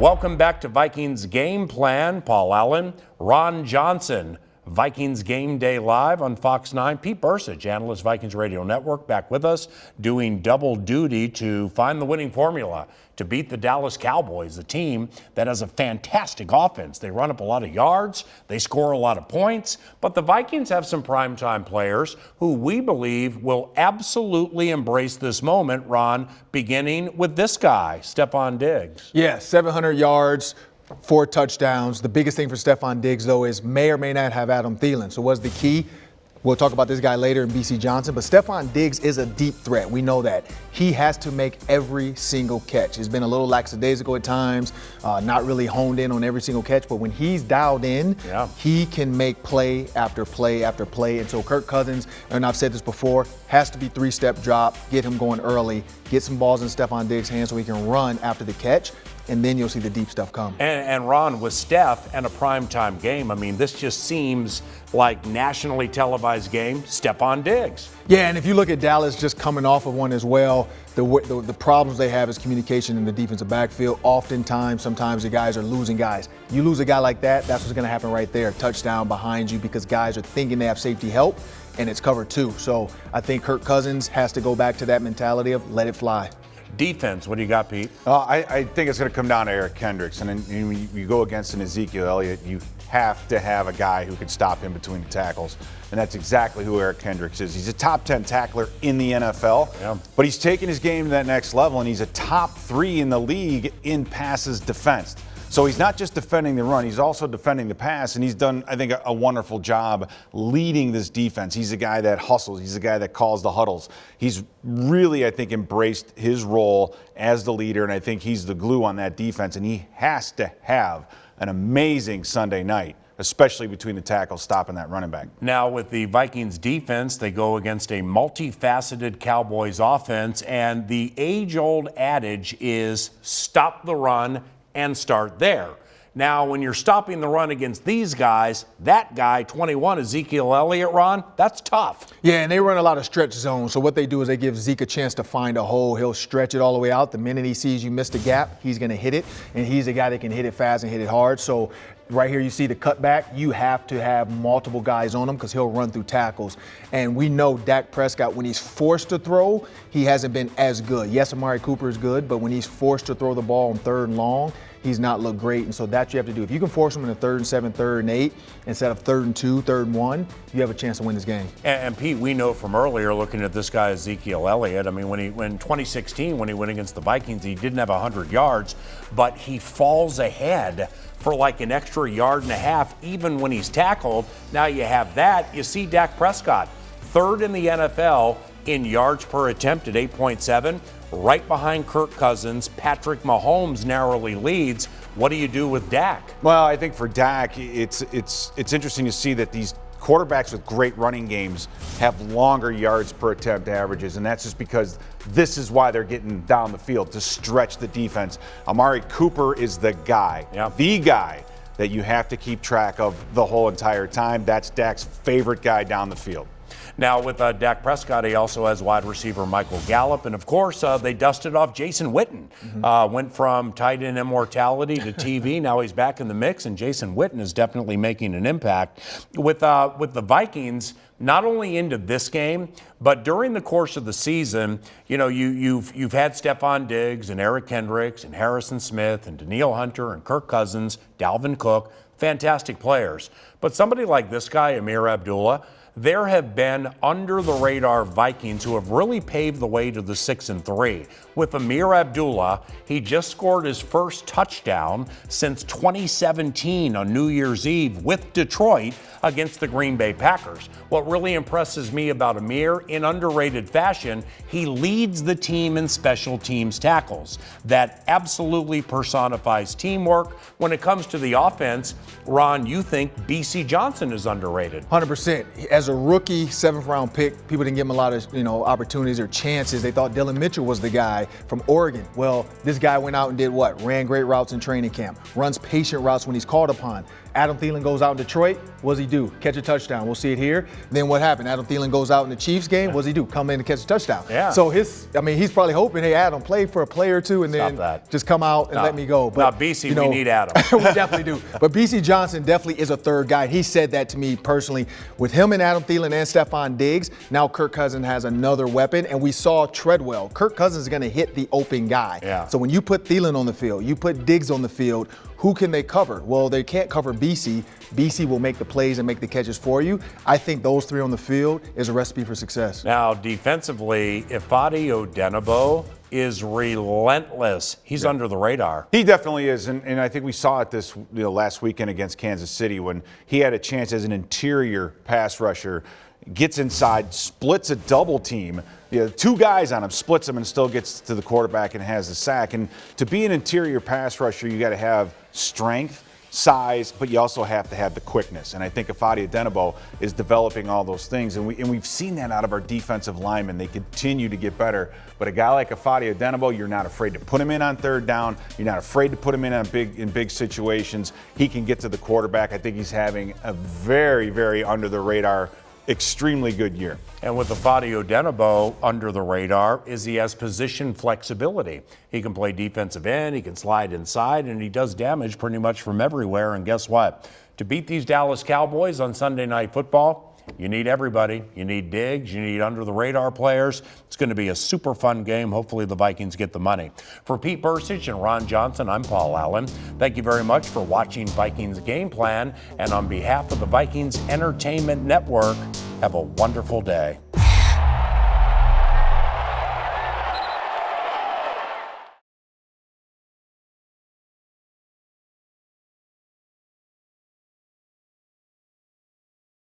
Welcome back to Vikings Game Plan. Paul Allen, Ron Johnson, Vikings Game Day Live on Fox 9. Pete Bercich, analyst, Vikings Radio Network, back with us, doing double duty to find the winning formula to beat the Dallas Cowboys, a team that has a fantastic offense. They run up a lot of yards, they score a lot of points, but the Vikings have some primetime players who we believe will absolutely embrace this moment, Ron, beginning with this guy, Stefon Diggs. Yeah, 700 yards. 4 touchdowns. The biggest thing for Stefon Diggs, though, is may or may not have Adam Thielen. So what's the key? We'll talk about this guy later in BC Johnson, but Stefon Diggs is a deep threat. We know that. He has to make every single catch. He's been a little lackadaisical at times, not really honed in on every single catch, but when he's dialed in, he can make play after play after play. And so Kirk Cousins, and I've said this before, has to be 3-step drop, get him going early, get some balls in Stefon Diggs' hands so he can run after the catch, and then you'll see the deep stuff come. And Ron, with Steph and a primetime game, I mean, this just seems like nationally televised game, Stefon Diggs. Yeah, and if you look at Dallas just coming off of one as well, the problems they have is communication in the defensive backfield. Oftentimes, sometimes the guys are losing guys. You lose a guy like that, that's what's going to happen right there. Touchdown behind you because guys are thinking they have safety help, and it's cover 2. So I think Kirk Cousins has to go back to that mentality of let it fly. Defense, what do you got, Pete? I think it's going to come down to Eric Kendricks. And then you go against an Ezekiel Elliott, you have to have a guy who can stop him between the tackles. And that's exactly who Eric Kendricks is. He's a top 10 tackler in the NFL, but he's taken his game to that next level, and he's a top 3 in the league in passes defensed. So he's not just defending the run, he's also defending the pass, and he's done, I think, a wonderful job leading this defense. He's a guy that hustles. He's a guy that calls the huddles. He's really, I think, embraced his role as the leader, and I think he's the glue on that defense, and he has to have an amazing Sunday night, especially between the tackles, stopping that running back. Now, with the Vikings defense, they go against a multifaceted Cowboys offense, and the age-old adage is stop the run and start there. Now, when you're stopping the run against these guys, that guy, 21, Ezekiel Elliott, Ron, that's tough. Yeah, and they run a lot of stretch zones. So what they do is they give Zeke a chance to find a hole. He'll stretch it all the way out. The minute he sees you missed a gap, he's going to hit it. And he's a guy that can hit it fast and hit it hard. So right here you see the cutback. You have to have multiple guys on him because he'll run through tackles. And we know Dak Prescott, when he's forced to throw, he hasn't been as good. Yes, Amari Cooper is good, but when he's forced to throw the ball on 3rd and long, he's not looked great. And so that's what you have to do. If you can force him in a 3rd and 7, 3rd and 8, instead of 3rd and 2, 3rd and 1, you have a chance to win this game. And Pete, we know from earlier looking at this guy, Ezekiel Elliott, I mean, when 2016, when he went against the Vikings, he didn't have 100 yards, but he falls ahead for like an extra yard and a half, even when he's tackled. Now you have that. You see Dak Prescott, 3rd in the NFL in yards per attempt at 8.7. Right behind Kirk Cousins. Patrick Mahomes narrowly leads. What do you do with Dak? Well, I think for Dak, it's interesting to see that these quarterbacks with great running games have longer yards per attempt averages, and that's just because this is why they're getting down the field, to stretch the defense. Amari Cooper is the guy, the guy that you have to keep track of the whole entire time. That's Dak's favorite guy down the field. Now, with Dak Prescott, he also has wide receiver Michael Gallup. And, of course, they dusted off Jason Witten. Went from tight end immortality to TV. Now he's back in the mix, and Jason Witten is definitely making an impact. With the Vikings, not only into this game, but during the course of the season, you know, you've had Stefon Diggs and Eric Kendricks and Harrison Smith and Danielle Hunter and Kirk Cousins, Dalvin Cook, fantastic players. But somebody like this guy, Amir Abdullah, there have been under-the-radar Vikings who have really paved the way to the 6-3. With Amir Abdullah, he just scored his first touchdown since 2017 on New Year's Eve with Detroit against the Green Bay Packers. What really impresses me about Amir, in underrated fashion, he leads the team in special teams tackles. That absolutely personifies teamwork. When it comes to the offense, Ron, you think BC Johnson is underrated? 100%. As a rookie, 7th-round pick, people didn't give him a lot of opportunities or chances. They thought Dylan Mitchell was the guy from Oregon. Well, this guy went out and did what? Ran great routes in training camp. Runs patient routes when he's called upon. Adam Thielen goes out in Detroit. What does he do? Catch a touchdown. We'll see it here. Then what happened? Adam Thielen goes out in the Chiefs game. What does he do? Come in and catch a touchdown. Yeah. So he's probably hoping, hey, Adam, play for a play or two and then just come out and let me go. But BC, we need Adam. We definitely do. But BC Johnson definitely is a third guy. He said that to me personally. With him and Adam Thielen and Stephon Diggs, now Kirk Cousins has another weapon. And we saw Treadwell. Kirk Cousins is going to hit the open guy. Yeah. So when you put Thielen on the field, you put Diggs on the field, who can they cover? Well, they can't cover BC. BC will make the plays and make the catches for you. I think those three on the field is a recipe for success. Now, defensively, Ifeadi Odenigbo is relentless. He's under the radar. He definitely is, and I think we saw it this last weekend against Kansas City when he had a chance as an interior pass rusher, gets inside, splits a double team. Two guys on him, splits them, and still gets to the quarterback and has a sack. And to be an interior pass rusher, you got to have strength, size, but you also have to have the quickness. And I think Ifeadi Odenigbo is developing all those things. And we've seen that out of our defensive linemen. They continue to get better. But a guy like Ifeadi Odenigbo, you're not afraid to put him in on third down. You're not afraid to put him in big situations. He can get to the quarterback. I think he's having a very, very under the radar, extremely good year. And with Ifeadi Odenigbo under the radar is he has position flexibility. He can play defensive end, he can slide inside, and he does damage pretty much from everywhere. And guess what? To beat these Dallas Cowboys on Sunday Night Football, you need everybody. You need Diggs, you need under the radar players. It's going to be a super fun game. Hopefully the Vikings get the money. For Pete Bercich and Ron Johnson, I'm Paul Allen. Thank you very much for watching Vikings Game Plan. And on behalf of the Vikings Entertainment Network, have a wonderful day.